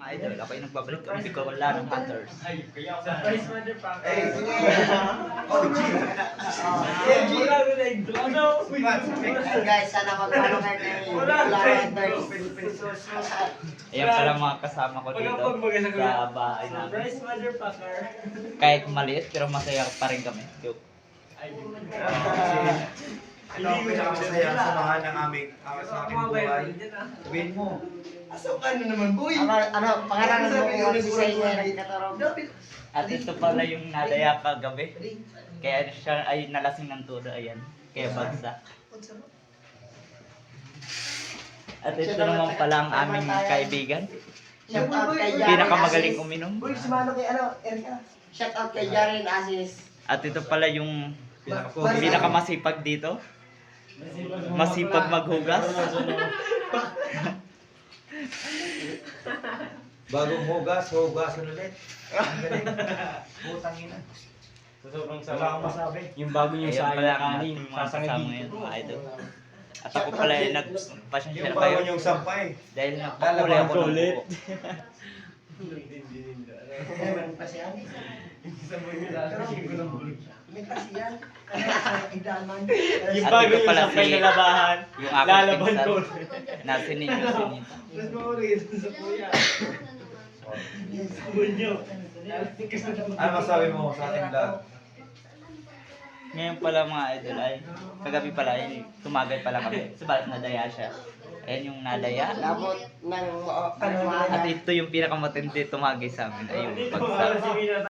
mga idol, ako yung nagbabalik ng Bicolana ng Hunters. Surprise motherfucker. Eh, sige. Guys, sana magpano kayo kay Bicolana. Ayan pala mga kasama ko dito sa bahay namin. Surprise motherfucker. Kahit maliit, pero masaya pa rin kami. Joke. Ito ang pinakamasaya sa samahan ng aming sa aking buhay. Sabihin mo. Aso ka na naman, boy. Ano, pangalan mo si Sayer Katarog. At ito pala yung nadaya kagabi. Kaya siya ay nalasing ng todo, ayan. Kaya bagsak. At ito naman pala ang aming kaibigan. Shout out kay Jaren Pinakamagaling Asis. uminom. sumano kay Erika. Shout out kay Jaren Asis. At ito pala yung Pinaka-pogi. pinakamasipag dito. Masipag maghugas. Bagong hugasan ulit. Ang galing. Putang ina. Wala akong masabi. Yung bago yung Ayan sayang pala na ang kanin, ating mga sasangin kasama dito. ngayon, mga idol. At ako pala ay nagpasensya Yung na kayo. bago yung sampay. Dahil nagpakulay ako ng Ulit. buko. Ewan pa siya. May kasi yan. Idaman. Yung At bago ito yung pala sampay si- na labahan, Yung aking lalaban pinsan ko. na sininyo. Mas maulit sa kuya. Bunyo. Ano masabi mo sa ating vlog? Ngayon pala mga idol ay, kagabi pala ay tumagay pala kami. Sabalit nadaya siya. Ayan yung nadaya. Labot ng At ito yung pinakamatindi tumagay sa amin ay yung pagsak.